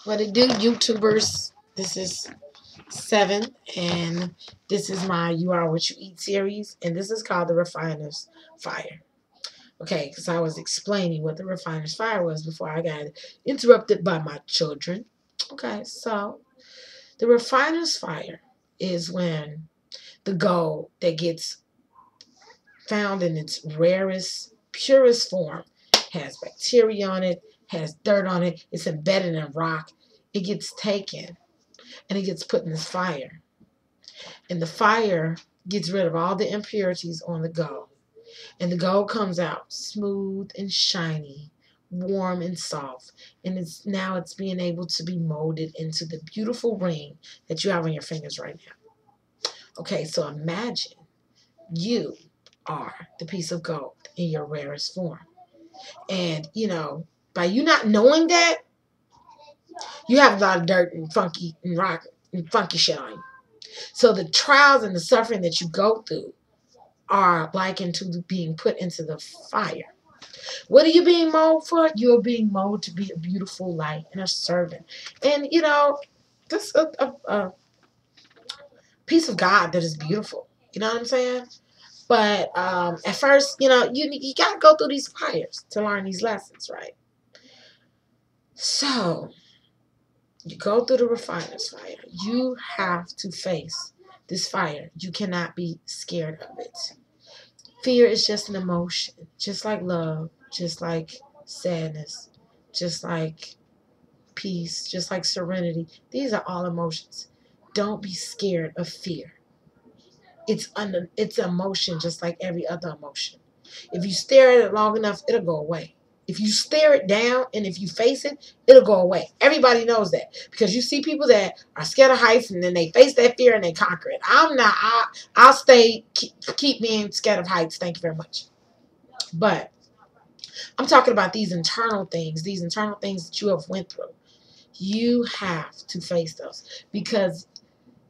What it do, YouTubers? This is Seven, and this is my You Are What You Eat series, and this is called The Refiner's Fire. Okay, because I was explaining what the Refiner's Fire was before I got interrupted by my children. Okay, so the Refiner's Fire is when the gold that gets found in its rarest, purest form has bacteria on it, has dirt on it, it's embedded in rock. It gets taken and it gets put in this fire. And the fire gets rid of all the impurities on the gold. And the gold comes out smooth and shiny, warm and soft. And it's being able to be molded into the beautiful ring that you have on your fingers right now. Okay, so imagine you are the piece of gold in your rarest form. And by you not knowing that, you have a lot of dirt and funky and rock and funky shit on you. So the trials and the suffering that you go through are likened to being put into the fire. What are you being molded for? You're being molded to be a beautiful light and a servant. And, just a piece of God that is beautiful. You know what I'm saying? But at first, you got to go through these fires to learn these lessons, right? So you go through the refiner's fire. You have to face this fire. You cannot be scared of it. Fear is just an emotion, just like love, just like sadness, just like peace, just like serenity. These are all emotions. Don't be scared of fear. It's emotion just like every other emotion. If you stare at it long enough, it'll go away. If you stare it down and if you face it, it'll go away. Everybody knows that because you see people that are scared of heights and then they face that fear and they conquer it. I'm not. I'll stay keep being scared of heights. Thank you very much. But I'm talking about these internal things that you have went through. You have to face those because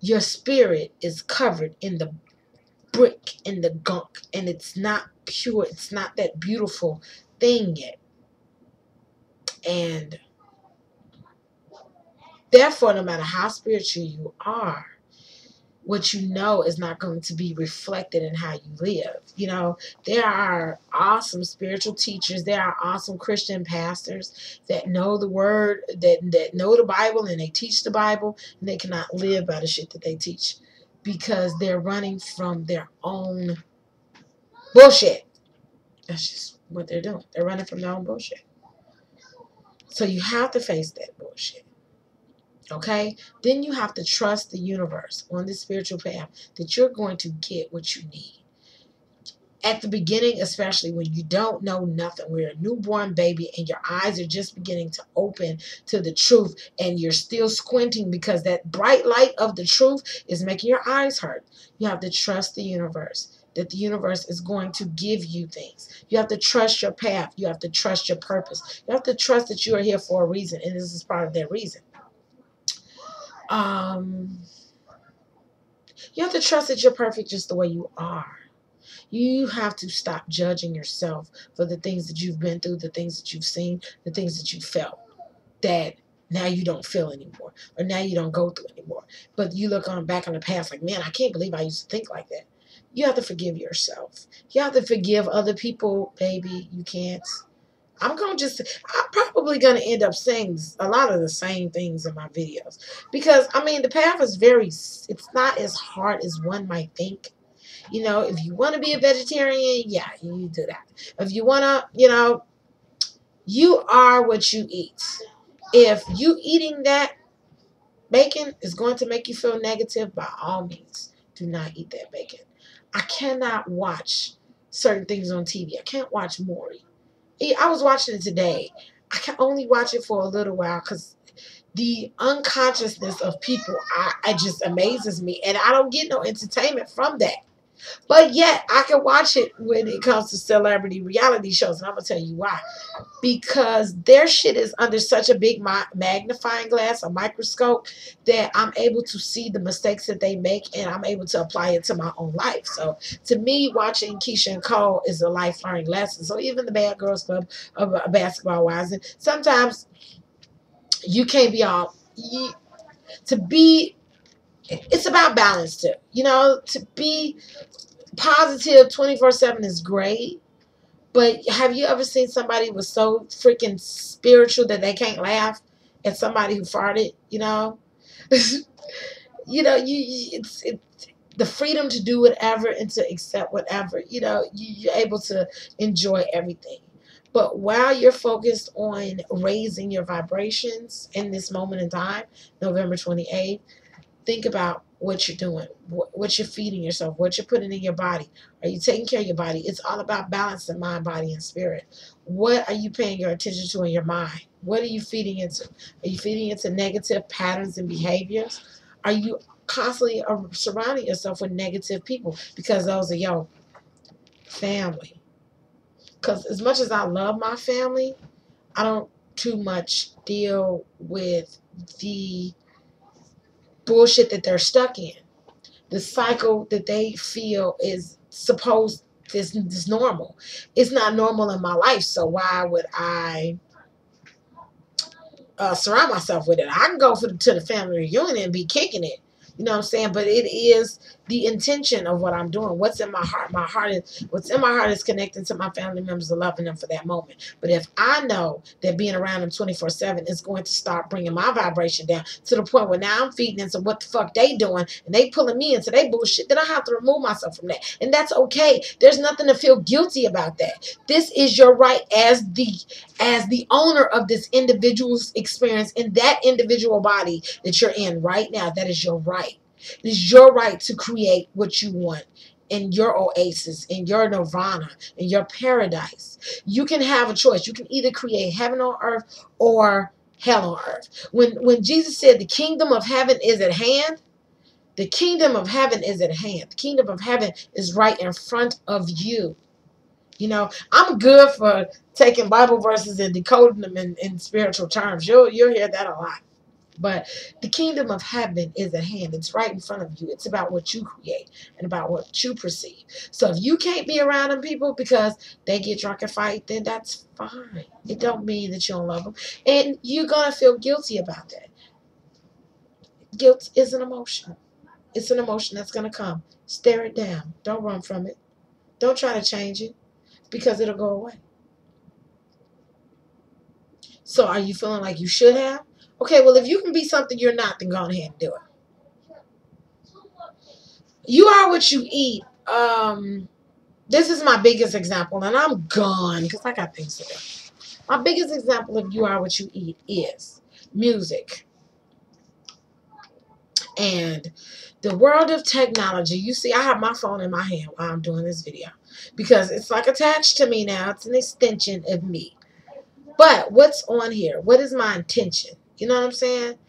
your spirit is covered in the brick and the gunk, and it's not pure. It's not that beautiful thing yet. And therefore, no matter how spiritual you are, what you know is not going to be reflected in how you live. There are awesome spiritual teachers. There are awesome Christian pastors that know the word, that know the Bible, and they teach the Bible, and they cannot live by the shit that they teach because they're running from their own bullshit. That's just what they're doing. They're running from their own bullshit. So you have to face that bullshit. Okay? Then you have to trust the universe on this spiritual path that you're going to get what you need. At the beginning, especially when you don't know nothing, when you're a newborn baby and your eyes are just beginning to open to the truth and you're still squinting because that bright light of the truth is making your eyes hurt. You have to trust the universe, that the universe is going to give you things. You have to trust your path. You have to trust your purpose. You have to trust that you are here for a reason, and this is part of that reason. Um, you have to trust that you're perfect just the way you are. You have to stop judging yourself for the things that you've been through, the things that you've seen, the things that you felt that now you don't feel anymore, or now you don't go through anymore. But you look on back on the past like, man, I can't believe I used to think like that. You have to forgive yourself. You have to forgive other people, baby. You can't. I'm probably going to end up saying a lot of the same things in my videos. Because, the path is it's not as hard as one might think. If you want to be a vegetarian, yeah, you do that. If you want to, you are what you eat. If you eating that bacon is going to make you feel negative, by all means, do not eat that bacon. I cannot watch certain things on TV. I can't watch Maury. I was watching it today. I can only watch it for a little while because the unconsciousness of people, it just amazes me. And I don't get no entertainment from that. But yet, I can watch it when it comes to celebrity reality shows. And I'm going to tell you why. Because their shit is under such a big magnifying glass, a microscope, that I'm able to see the mistakes that they make and I'm able to apply it to my own life. So to me, watching Keisha and Cole is a life learning lesson. So even the Bad Girls Club of Basketball Wives, and sometimes You can't be all to be. It's about balance too. You know, to be positive 24/7 is great. But have you ever seen somebody was so freaking spiritual that they can't laugh at somebody who farted? You know, you know, it's the freedom to do whatever and to accept whatever. You know, you're able to enjoy everything. But while you're focused on raising your vibrations in this moment in time, November 28th, think about what you're doing, what you're feeding yourself, what you're putting in your body. Are you taking care of your body? It's all about balancing mind, body, and spirit. What are you paying your attention to in your mind? What are you feeding into? Are you feeding into negative patterns and behaviors? Are you constantly surrounding yourself with negative people? Because those are your family. Because as much as I love my family, I don't too much deal with the bullshit that they're stuck in, the cycle that they feel is supposed is normal. It's not normal in my life, so why would I surround myself with it? I can go to the family reunion and be kicking it. You know what I'm saying? But it is the intention of what I'm doing. What's in my heart? What's in my heart is connecting to my family members and loving them for that moment. But if I know that being around them 24/7 is going to start bringing my vibration down to the point where now I'm feeding into what the fuck they doing and they pulling me into their bullshit, then I have to remove myself from that. And that's okay. There's nothing to feel guilty about that. This is your right as the owner of this individual's experience in that individual body that you're in right now. That is your right. It is your right to create what you want in your oasis, in your nirvana, in your paradise. You can have a choice. You can either create heaven on earth or hell on earth. When Jesus said the kingdom of heaven is at hand, the kingdom of heaven is at hand. The kingdom of heaven is right in front of you. You know, I'm good for taking Bible verses and decoding them in spiritual terms. You'll hear that a lot. But the kingdom of heaven is at hand. It's right in front of you. It's about what you create and about what you perceive. So if you can't be around them people because they get drunk and fight, then that's fine. It don't mean that you don't love them. And you're going to feel guilty about that. Guilt is an emotion. It's an emotion that's going to come. Stare it down. Don't run from it. Don't try to change it because it'll go away. So are you feeling like you should have? Okay, well, if you can be something you're not, then go ahead and do it. You are what you eat. This is my biggest example, and I'm gone because I got things to do. My biggest example of you are what you eat is music. And the world of technology. You see, I have my phone in my hand while I'm doing this video because it's like attached to me now. It's an extension of me. But what's on here? What is my intention? You know what I'm saying?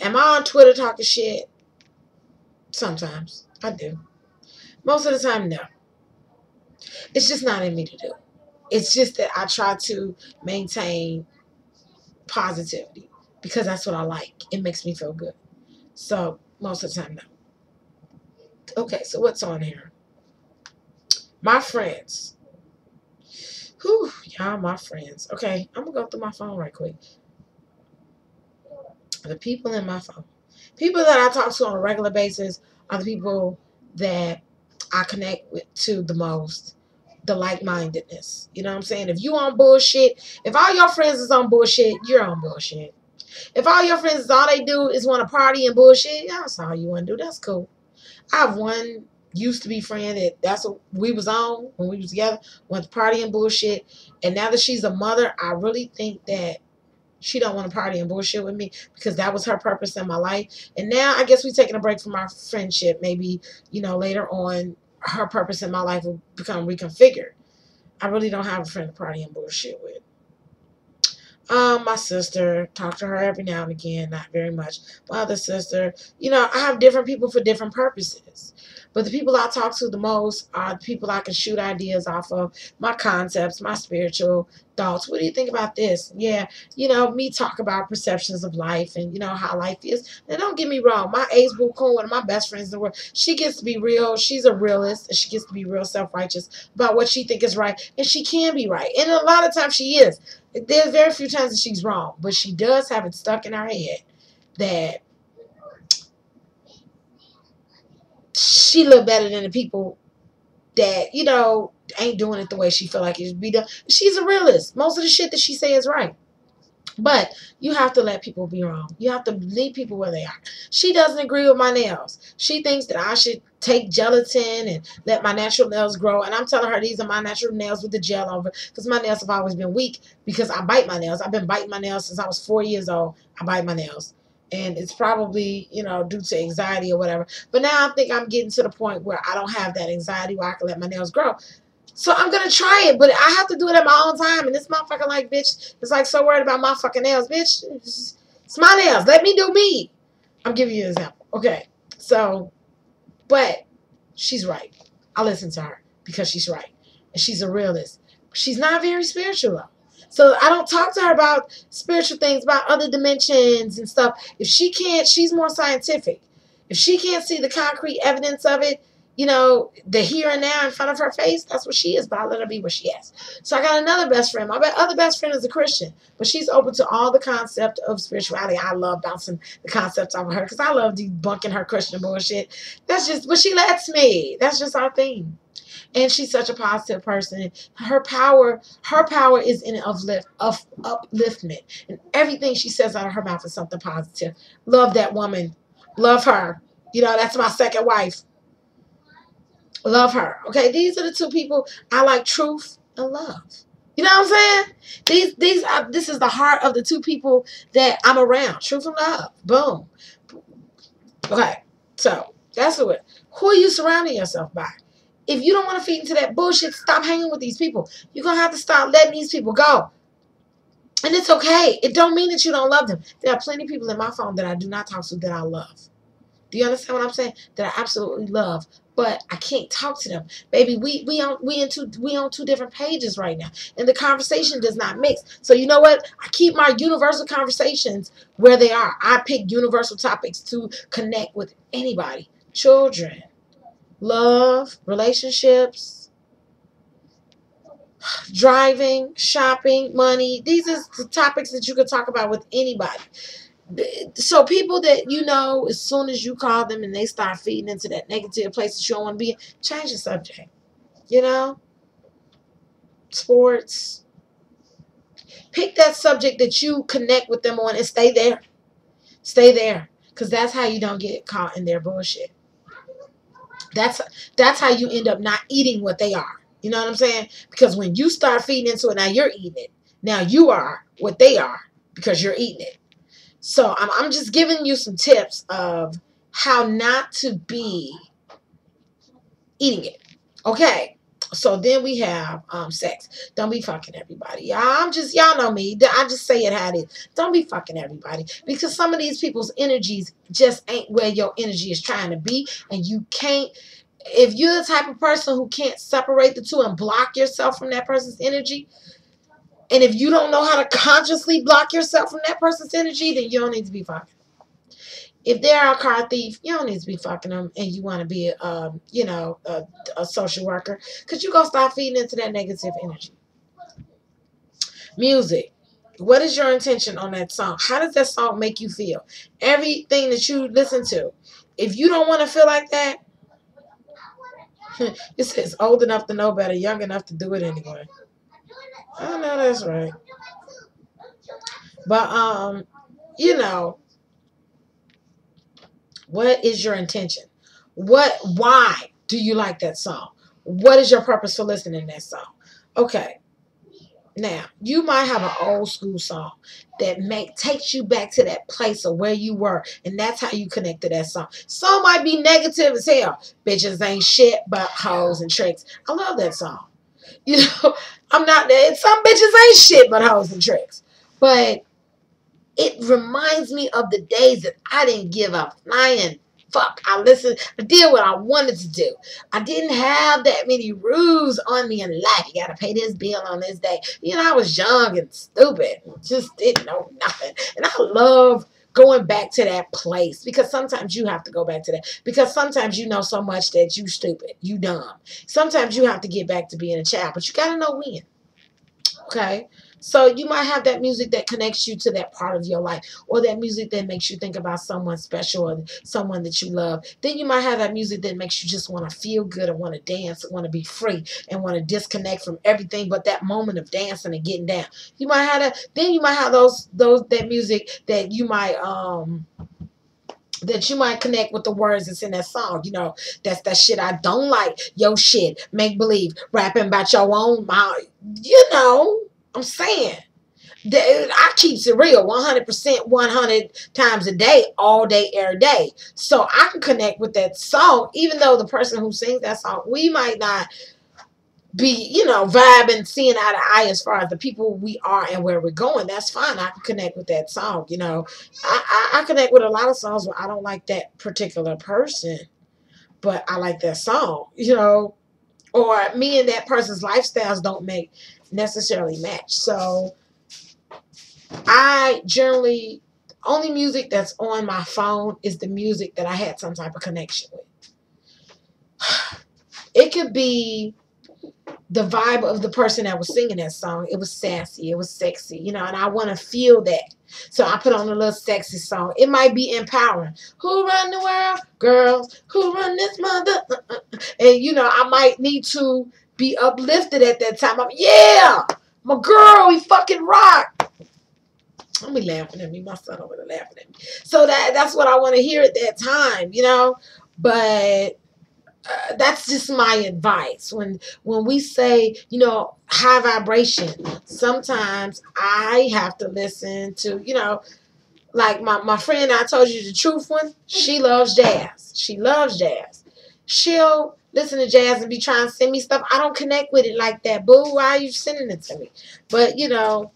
Am I on Twitter talking shit? Sometimes. I do. Most of the time, no. It's just not in me to do. It's just that I try to maintain positivity because that's what I like. It makes me feel good. So, most of the time, no. Okay, so what's on here? My friends. Whew, y'all, my friends. Okay, I'm going to go through my phone right quick. The people in my phone. People that I talk to on a regular basis are the people that I connect with to the most. The like-mindedness. You know what I'm saying? If you on bullshit, if all your friends is on bullshit, you're on bullshit. If all your friends, all they do is want to party and bullshit, yeah, that's all you want to do. That's cool. I have one used to be friend that's what we was on when we was together, went to party and bullshit. And now that she's a mother, I really think that she don't want to party and bullshit with me because that was her purpose in my life. And now I guess we're taking a break from our friendship. Maybe, later on, her purpose in my life will become reconfigured. I really don't have a friend to party and bullshit with. My sister, talk to her every now and again, not very much. My other sister, I have different people for different purposes. But the people I talk to the most are the people I can shoot ideas off of, my concepts, my spiritual thoughts. What do you think about this? Yeah, you know, me talk about perceptions of life and, you know, how life is. And don't get me wrong, my ace boo cool, one of my best friends in the world, she gets to be real. She's a realist, and she gets to be real self-righteous about what she think is right. And she can be right. And a lot of times she is. There's very few times that she's wrong. But she does have it stuck in her head that she look better than the people that, you know, ain't doing it the way she feel like it should be done. She's a realist. Most of the shit that she say is right. But you have to let people be wrong. You have to leave people where they are. She doesn't agree with my nails. She thinks that I should take gelatin and let my natural nails grow. And I'm telling her these are my natural nails with the gel over, because my nails have always been weak because I bite my nails. I've been biting my nails since I was 4 years old. I bite my nails. And it's probably, you know, due to anxiety or whatever. But now I think I'm getting to the point where I don't have that anxiety where I can let my nails grow. So I'm gonna try it, but I have to do it at my own time. And this motherfucker, like, bitch, is like so worried about my fucking nails, bitch. It's my nails. Let me do me. I'm giving you an example. Okay. So, but she's right. I listen to her because she's right. And she's a realist. She's not very spiritual though. So I don't talk to her about spiritual things, about other dimensions and stuff. If she can't, she's more scientific. If she can't see the concrete evidence of it, you know, the here and now in front of her face, that's what she is. But I let her be what she is. So I got another best friend. My other best friend is a Christian, but she's open to all the concept of spirituality. I love bouncing the concepts off of her because I love debunking her Christian bullshit. That's just, but she lets me. That's just our thing. And she's such a positive person. Her power is in upliftment. And everything she says out of her mouth is something positive. Love that woman. Love her. You know, that's my second wife. Love her. Okay, these are the two people I like, truth and love. You know what I'm saying? This is the heart of the two people that I'm around. Truth and love. Boom. Okay, so that's what. Who are you surrounding yourself by? If you don't want to feed into that bullshit, stop hanging with these people. You're going to have to stop letting these people go. And it's okay. It don't mean that you don't love them. There are plenty of people in my phone that I do not talk to that I love. Do you understand what I'm saying? That I absolutely love, but I can't talk to them. Baby, we on two different pages right now, and the conversation does not mix. So you know what? I keep my universal conversations where they are. I pick universal topics to connect with anybody. Children, love, relationships, driving, shopping, money. These are the topics that you can talk about with anybody. So people that you know, as soon as you call them and they start feeding into that negative place that you don't want to be in, change the subject. You know, sports. Pick that subject that you connect with them on and stay there. Stay there, because that's how you don't get caught in their bullshit. That's how you end up not eating what they are. You know what I'm saying? Because when you start feeding into it, now you're eating it. Now you are what they are because you're eating it. So I'm just giving you some tips of how not to be eating it. Okay. So then we have sex. Don't be fucking everybody. Y'all know me. I just say it how it is. Don't be fucking everybody. Because some of these people's energies just ain't where your energy is trying to be. And you can't, if you're the type of person who can't separate the two and block yourself from that person's energy, and if you don't know how to consciously block yourself from that person's energy, then you don't need to be fucking. If they're a car thief, you don't need to be fucking them, and you want to be, a social worker, because you're going to start feeding into that negative energy. Music. What is your intention on that song? How does that song make you feel? Everything that you listen to. If you don't want to feel like that, it says old enough to know better, young enough to do it anyway. I know that's right. But you know, what is your intention? Why do you like that song? What is your purpose for listening to that song? Okay. Now, you might have an old school song that takes you back to that place of where you were, and that's how you connect to that song. Some might be negative as hell. Bitches ain't shit but hoes and tricks. I love that song. You know, I'm not there. Some bitches ain't shit but hoes and tricks. But it reminds me of the days that I didn't give a flying fuck. I did what I wanted to do. I didn't have that many rules on me in life. You gotta pay this bill on this day. You know, I was young and stupid. Just didn't know nothing. And I love going back to that place, because sometimes you have to go back to that, because sometimes you know so much that you stupid, you dumb. Sometimes you have to get back to being a child, but you gotta know when. Okay. So you might have that music that connects you to that part of your life, or that music that makes you think about someone special or someone that you love. Then you might have that music that makes you just want to feel good and want to dance and want to be free and want to disconnect from everything but that moment of dancing and getting down. You might have that. Then you might have that music that you might connect with the words that's in that song. You know, that's that shit I don't like. Yo shit, make believe, rapping about your own mouth. You know, I'm saying. I keeps it real 100%, 100 times a day, all day, every day. So I can connect with that song, even though the person who sings that song, we might not be, you know, vibing, seeing eye to eye as far as the people we are and where we're going. That's fine. I can connect with that song. You know, I connect with a lot of songs where I don't like that particular person, but I like that song, you know, or me and that person's lifestyles don't make necessarily match. So I generally, only music that's on my phone is the music that I had some type of connection with. It could be the vibe of the person that was singing that song. It was sassy, it was sexy, you know, and I want to feel that. So I put on a little sexy song. It might be empowering. Who run the world? Girls. Who run this mother? And, you know, I might need to be uplifted at that time. Yeah, my girl, we fucking rock. Don't be laughing at me. My son over there laughing at me. So that's what I want to hear at that time, you know. But that's just my advice. When we say, you know, high vibration, sometimes I have to listen to, you know, like my friend I told you the truth one, she loves jazz. She loves jazz. She'll listen to jazz and be trying to send me stuff. I don't connect with it like that. Boo, why are you sending it to me? But, you know,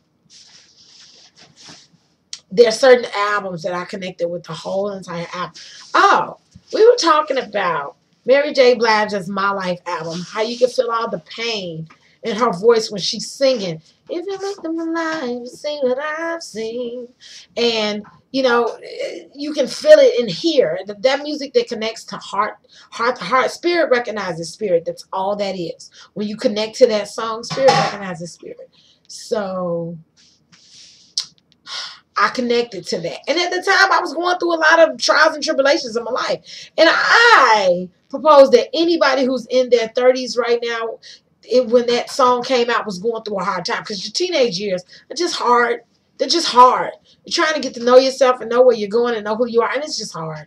there are certain albums that I connected with the whole entire album. Oh, we were talking about Mary J. Blige's My Life album, how you can feel all the pain in her voice when she's singing. If you look at my life, see what I've seen. And, you know, you can feel it in here. That music that connects to heart to heart. Spirit recognizes spirit. That's all that is. When you connect to that song, spirit recognizes spirit. So I connected to that. And at the time, I was going through a lot of trials and tribulations in my life. And I propose that anybody who's in their 30s right now, when that song came out, was going through a hard time. Because your teenage years are just hard. They're just hard. You're trying to get to know yourself and know where you're going and know who you are. And it's just hard.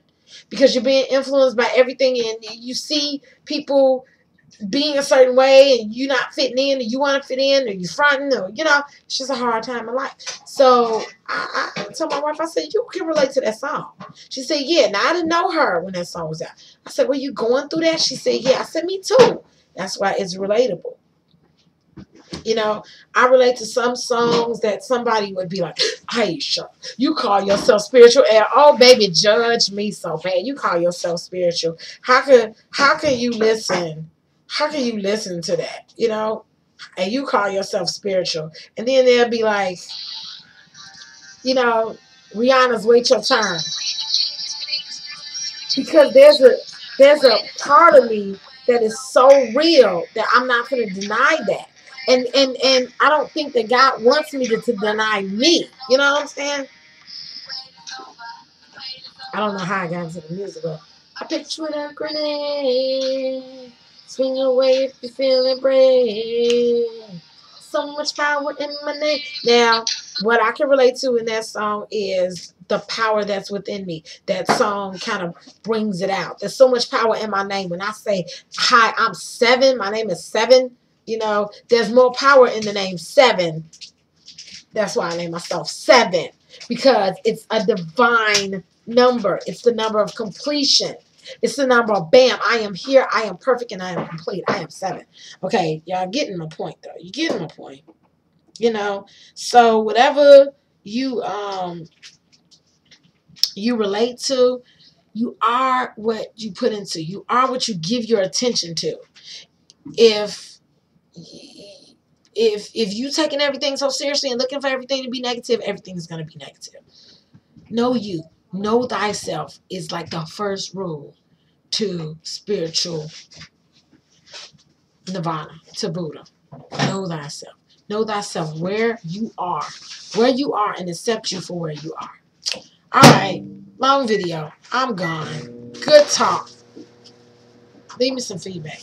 Because you're being influenced by everything. And you see people being a certain way and you not fitting in, or you want to fit in, or you fronting, or, you know, it's just a hard time in life. So I told my wife, I said, you can relate to that song. She said, yeah. Now I didn't know her when that song was out. I said, were you going through that? She said, yeah. I said, me too. That's why it's relatable. You know, I relate to some songs that somebody would be like, hey, sure, you call yourself spiritual, and oh baby, judge me so bad. You call yourself spiritual. How can you listen? How can you listen to that? You know, and you call yourself spiritual, and then they'll be like, you know, Rihanna's Wait Your Turn, because there's a part of me that is so real that I'm not going to deny that. And I don't think that God wants me to deny me. You know what I'm saying? I don't know how I got into the music, but I picture with a grenade. Swing away if you're feeling brave. So much power in my name. Now, what I can relate to in that song is the power that's within me. That song kind of brings it out. There's so much power in my name. When I say, hi, I'm Seven, my name is Seven, you know, there's more power in the name Seven. That's why I named myself Seven, because it's a divine number. It's the number of completion. It's the number of bam, I am here, I am perfect, and I am complete. I am Seven. Okay, y'all getting my point, though. You getting my point. You know, so whatever you relate to, You are what you put into. You are what you give your attention to. If you taking everything so seriously and looking for everything to be negative, everything is going to be negative. Know you. Know thyself is like the first rule to spiritual nirvana, to Buddha. Know thyself. Know thyself where you are. Where you are, and accept you for where you are. Alright. Long video. I'm gone. Good talk. Leave me some feedback.